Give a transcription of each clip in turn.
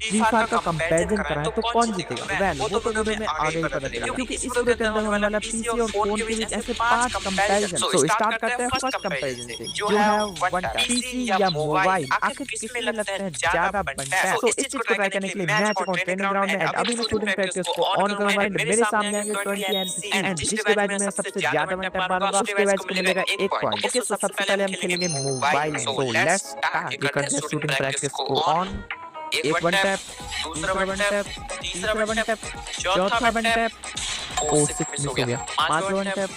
Free fire का comparison कराएं तो कौन जीतेगा? वेल वो तो वीडियो में आगे ही पता चलेगा, क्योंकि इस वीडियो के अंदर होने वाला पीसी और फोन के बीच ऐसे 5 कंपैरिजन। सो स्टार्ट करते हैं फर्स्ट कंपैरिजन से, जो है वन टैप। पीसी या मोबाइल, आखिर किसमें लगता है ज्यादा बनता? सो इस चीज को ट्राई करने के लिए मैं आ चुका हूं ट्रेनिंग ग्राउंड में एंड अभी मैं शूटिंग प्रैक्टिस को ऑन करूंगा एंड मेरे सामने आएंगे 20 एनपीसी एंड जिस डिवाइस में सबसे ज्यादा वन टैप मारूंगा उस डिवाइस को मिलेगा 1 पॉइंट। ओके, सो सबसे पहले हम खेलेंगे मोबाइल। So let's start. ये करते हैं शूटिंग प्रैक्टिस को ऑन। एक वन टैप, दूसरा वन टैप, तीसरा वन टैप, चौथा वन टैप, ओ 6 मिस हो गया, पांचवा वन टैप।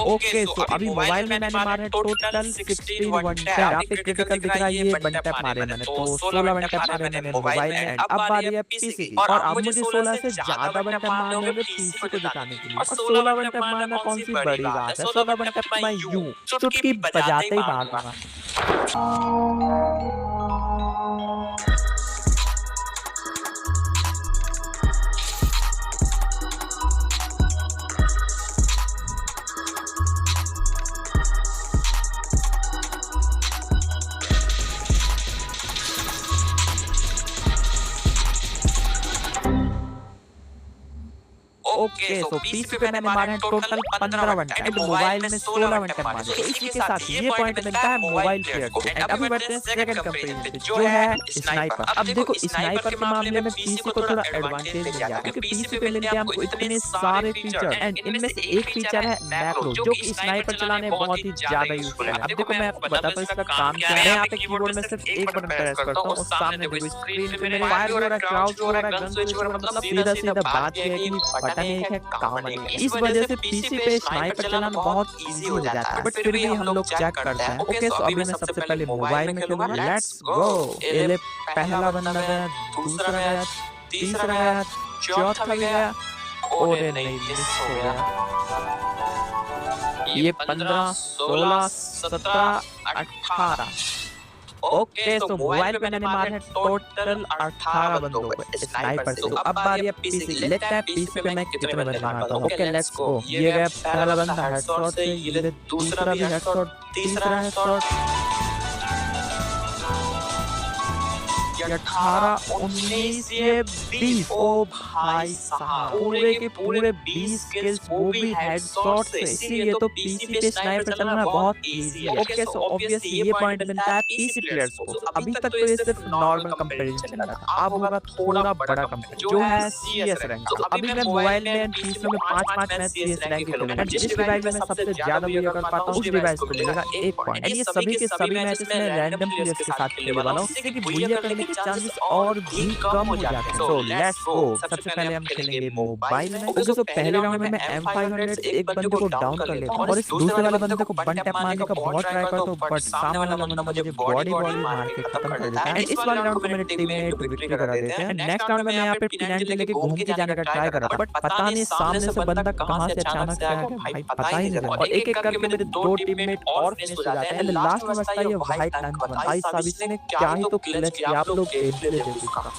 ओके, सो अभी मोबाइल में मैंने मारे टोटल 16 वन टैप। यहाँ पे क्रिटिकल दिख रहा है, ये वन टैप मारे मैंने, तो 16 वन टैप मारे मैंने मोबाइल में एंड अब बारी है पीसी की। और अब मुझे 16 से ज्यादा वन टैप मारने होंगे पीसी को दिखाने के लिए। और 16 वन टैप मारना कौन सी बड़ी बात है? 16 वन टैप मैं यूं चुटकी बजाते ही मारूंगा। ओके, सो पीसी पे मैंने मारे टोटल 15 वन टैप, मोबाइल में 16 वन टैप मारे। तो इसी के साथ ये पॉइंट मिलता है मोबाइल प्लेयर को। एंड अभी बढ़ते हैं सेकंड कंपैरिजन पे, जो है स्नाइपर। अब देखो स्नाइपर के मामले में पीसी को थोड़ा एडवांटेज मिल जाता है, क्योंकि पीसी पे मिलते हैं हमको इतने सारे फीचर एंड इनमें से एक फीचर है मैक्रो, जो कि स्नाइपर चलाने बहुत ही ज्यादा यूजफुल है। अब देखो मैं आपको बताता हूं इसका काम क्या है। यहाँ पे कीबोर्ड में सिर्फ एक बटन प्रेस करता हूं और सामने देखो स्क्रीन पे मेरे फायर हो रहा है, क्राउच हो रहा है, गन स्विच हो रहा है, मतलब सीधा सीधा बात ये है कि बटन एक है काम नहीं है। इस वजह से पीसी पे स्नाइपर चलाना बहुत इजी हो जाता है, बट फिर भी हम लोग चेक करते हैं। ओके, सो अभी मैं सबसे पहले मोबाइल में खेलूंगा। Let's go. ये पहला बंदा गया, दूसरा गया, तीसरा गया, चौथा गया, और नहीं मिस हो गया। ये 15, 16, 17, 18। ओके, सो मोबाइल पे मैंने मारे टोटल 18 बंदों को स्नाइपर से। तो अब बारी है पीसी। लेट्स है पीसी पे मैं कितने बंदे मारता हूं। Okay, let's go. ये गया पहला बंदा हेडशॉट से, ये दूसरा भी हेडशॉट, तीसरा हेडशॉट, 18, 19, ये 20। ओ भाई साहब, पूरे के पूरे 20 किल्स, वो भी हेडशॉट से। इसीलिए तो पीसी पे स्नाइपर चलाना बहुत इजी है। ओके, सो ऑब्वियसली ये पॉइंट मिलता है पीसी प्लेयर्स को। अभी तक तो ये सिर्फ नॉर्मल कंपैरिजन चला था, अब होगा थोड़ा बड़ा कंपैरिजन, जो है सीएस रैंक। अभी मैं मोबाइल में एंड पीसी में 5-5 मैच सीएस रैंक खेलूंगा। जिस डिवाइस में मैं सबसे ज्यादा विन कर पाता हूं उस डिवाइस को मिलेगा 1 पॉइंट। एंड ये सभी के सभी मैचेस में रैंडम प्लेयर्स के साथ खेलने वाला हूं, जिससे कि बुलिया करने के चांसेस और भी कम हो जाते हैं। So let's go. सबसे पहले हम खेलेंगे मोबाइल में। ओके, सो पहले राउंड में मैं M500 से एक बंदे को डाउन कर लेता हूं और इस दूसरे वाले बंदे को वन टैप मारने का बहुत ट्राई करता हूं, बट सामने वाला बंदा मुझे बॉडी मार के खत्म कर देता है। एंड इस वाले राउंड को मेरे टीममेट विक्ट्री करा देते हैं। नेक्स्ट राउंड में मैं यहां पे P90 लेके घूम के जाने का ट्राई कर रहा था, बट पता नहीं सामने से बंदा कहां से अचानक से आ गया, भाई पता ही नहीं लगा। और एक-एक करके मेरे 2 टीममेट और फिनिश हो जाते हैं। एंड लास्ट में बचता है ये व्हाइट लाइन पर। भाई साहब, इसने क्या ही तो क्लच किया, आप लोग गेम प्ले देखो इसका।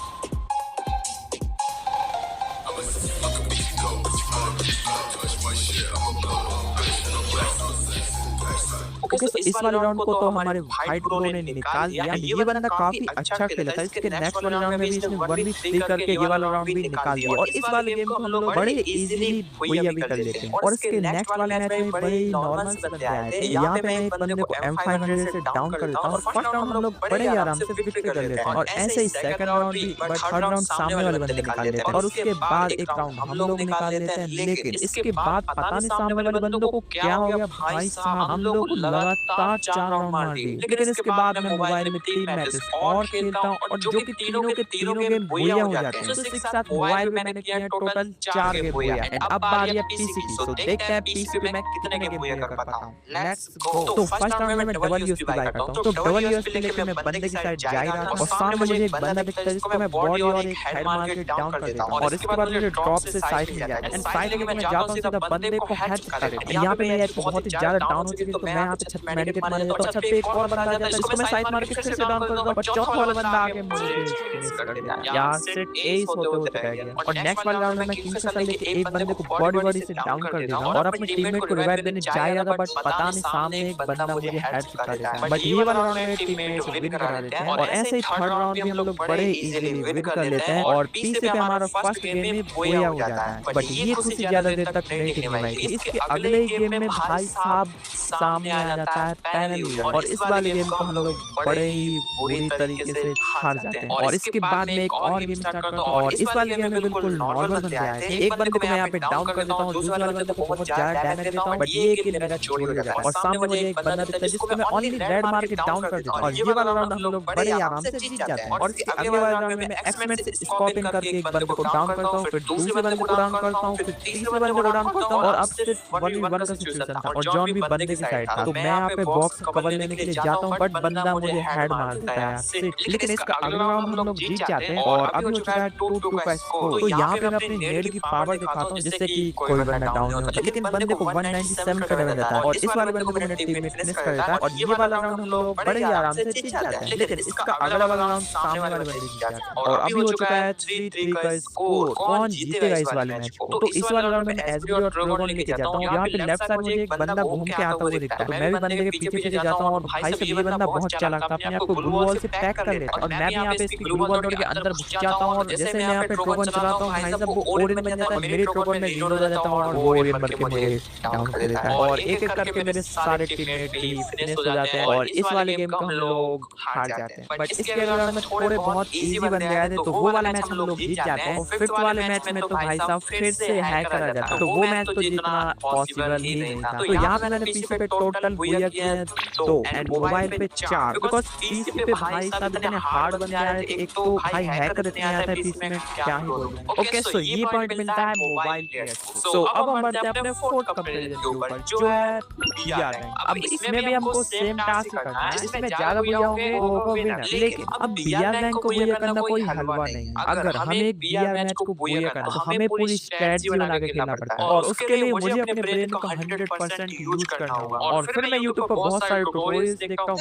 ओके, सो इस वाले राउंड को तो हमारे व्हाइट ब्रो ने निकाल दिया। ये बंदा काफी अच्छा खेला था। इसके नेक्स्ट वाले राउंड में भी इसने 1v3 करके ये वाला राउंड भी निकाल दिया। और इस वाले गेम को हम लोग बड़े इजीली भैया भी कर लेते हैं। और इसके नेक्स्ट वाले मैच में बड़े नॉर्मल से बंदे आए थे। यहाँ पे मैं एक बंदे को M500 से डाउन कर देता हूँ और फर्स्ट राउंड हम लोग बड़े आराम से विक्ट्री कर लेते हैं। और ऐसे ही सेकंड राउंड भी, बट थर्ड राउंड सामने वाले बंदे निकाल लेते हैं। और उसके बाद एक राउंड हम लोग निकाल लेते हैं। लेकिन इसके बाद पता नहीं सामने वाले बंदों को क्या हो गया, भाई साहब, हम लोग लगातार 4 राउंड मार दिए। लेकिन इसके बाद मैं मोबाइल में 3 मैचेस और खेलता हूं और जो कि तीनों के गेम बुलिया हो जाते हैं। तो इसके साथ मोबाइल में मैंने किया टोटल 4 गेम बुलिया। अब बारी है पीसी की। तो देखते हैं पीसी पे मैं कितने गेम बुलिया कर पाता हूं। Let's go. तो फर्स्ट राउंड में मैं डबल यूएसपी बाय करता हूं। तो डबल यूएसपी लेके मैं बंदे की साइड जा रहा था और सामने मुझे एक बंदा दिखता है जिसको मैं बॉडी और एक हेड मार के डाउन कर देता हूं। और इसके बाद मुझे ड्रॉप से साइड मिल जाता है एंड साइड लेके मैं जाता हूं सीधा बंदे को हेड कर देता हूं। यहां पे मैं बहुत ही ज्यादा डाउन हो चुकी थी, तो मैं यहां पे छत पे मेडिकेट मारा जाता है, छत पे एक और बंदा आ जाता है, इसको मैं साइड मार के फिर से डाउन कर देता हूँ, बट चौथा वाला बंदा आके मुझे फिनिश कर देता है। यहाँ सिर्फ एस होते होते रह गया और नेक्स्ट वाले राउंड में मैं किंगफिशर लेके एक बंदे को बॉडी बॉडी से डाउन कर देता हूँ और अपने टीममेट को रिवाइव देने जाया था, बट पता नहीं सामने एक बंदा मुझे हेड चुका देता है। बट ये वाला राउंड मेरे टीममेट्स विन करा देते हैं और ऐसे ही थर्ड राउंड भी हम लोग बड़े इजीली विन कर लेते हैं और पीछे पे हमारा फर्स्ट गेम में बोया हो जाता है। बट ये खुशी ज्यादा देर तक नहीं टिकने वाली। इसके अगले गेम में भाई साहब सामने आ जाता है पैनल और इस वाले गेम को हम लोग बड़े ही बुरी तरीके से हार जाते हैं। और इसके बाद में एक और गेम स्टार्ट करता हूँ और इस वाले गेम में बिल्कुल नॉर्मल बंदे आए थे। एक बंदे को मैं यहाँ पे डाउन कर देता हूँ, दूसरे वाले बंदे को बहुत ज्यादा डैमेज देता हूँ, बट ये किल मेरा चोरी हो जाता है और सामने मुझे एक बंदा दिखता है जिसको मैं ओनली रेड मार के डाउन कर देता हूँ और ये वाला राउंड हम लोग बड़े आराम से जीत जाते हैं। और इसके अगले वाले राउंड में मैं एक्समेट से स्कोप इन करके एक बंदे को डाउन करता हूँ, फिर दूसरे बंदे को डाउन करता हूँ, फिर तीसरे बंदे को डाउन करता हूँ और अब सिर्फ 1v1 का सिचुएशन था और जॉन भी बंदे की साइड था। तो मैं यहाँ पे बॉक्स कवर लेने के लिए जाता हूँ, बट बंदा मुझे हेड मार देता है। लेकिन इसका अगला राउंड हम लोग जीत जाते हैं और अभी हो चुका है 2-2 का स्कोर। तो यहाँ पे मैं अपनी नेड की पावर दिखाता हूँ जिससे कि कोई बंदा डाउन नहीं होता, लेकिन बंदे को 197 का डैमेज देता है और इस वाले बंदे को मेरे टीममेट फिनिश कर देता है और ये वाला राउंड हम लोग बड़े ही आराम से जीत जाते हैं। लेकिन इसका अगला वाला राउंड सामने वाले बंदे जीत जाते हैं और अभी हो चुका है 3-3 का स्कोर। कौन जीतेगा इस वाले मैच को? तो इस वाले राउंड में एसबी और ट्रोगन लेके जाता हूँ। यहाँ पे लेफ्ट साइड मुझे एक बंदा घूम के आता हुआ दिखता है, तो मैं भी बंदे के पीछे पीछे जाता हूँ और भाई साहब ये बंदा बहुत चालाक था, अपने आप को ग्लू वॉल से पैक कर लेता है और मैं भी यहाँ पे इसकी ग्लू वॉल तोड़ के अंदर घुस जाता हूँ और जैसे मैं यहाँ पे ट्रोगन चलाता हूँ भाई साहब वो ओरियन बन जाता है, मेरे ट्रोगन में रीलोड हो जाता हूँ और वो ओरियन बन के मुझे डाउन कर देता है और एक एक करके मेरे सारे टीममेट भी फिनिश हो जाते हैं और इस वाले गेम को हम लोग हार जाते हैं। बट इसके अलावा में थोड़े बहुत इजी बन गए थे, तो वो वाला मैच हम लोग जीत जाते हैं। फिफ्थ वाले मैच में तो भाई साहब फिर से हैक करा जाता है, तो वो मैच तो जीतना पॉसिबल ही नहीं था। तो यहाँ पे मैंने पीसी पे टोटल बुया किए हैं 2 एंड मोबाइल पे 4, बिकॉज पीसी पे भाई साहब इतने हार्ड बन गया है। एक तो भाई हैकर इतने आता है पीसी में, क्या ही बोलूं। ओके सो ये पॉइंट मिलता है मोबाइल प्लेयर्स को। सो अब हम बढ़ते हैं अपने फोर्थ कंपैरिजन के ऊपर जो है बीआर रैंक। अब इसमें भी हमको सेम टास्क करना है, इसमें ज्यादा बुया होंगे वो होगा विनर। लेकिन अब बीआर रैंक को बुया करना कोई हलवा नहीं। अगर हमें एक बीआर मैच को बुया करना तो हमें पूरी स्ट्रेटजी बना के खेलना पड़ता है और उसके लिए मुझे अपने ब्रेन का 100% यूज करना होगा। और फिर मैं YouTube पर बहुत सारे ट्यूटोरियल्स देखता हूँ।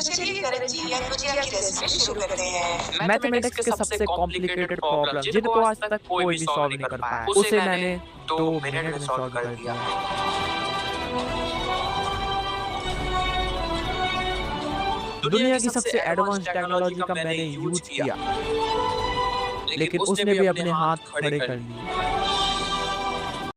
मैथमेटिक्स के सबसे कॉम्प्लिकेटेड प्रॉब्लम जिनको आज तक कोई भी सॉल्व नहीं कर पाया, उसे मैंने 2 मिनट में सॉल्व कर दिया। दुनिया की सबसे एडवांस टेक्नोलॉजी का मैंने यूज किया, लेकिन उसने भी अपने हाथ खड़े कर लिए।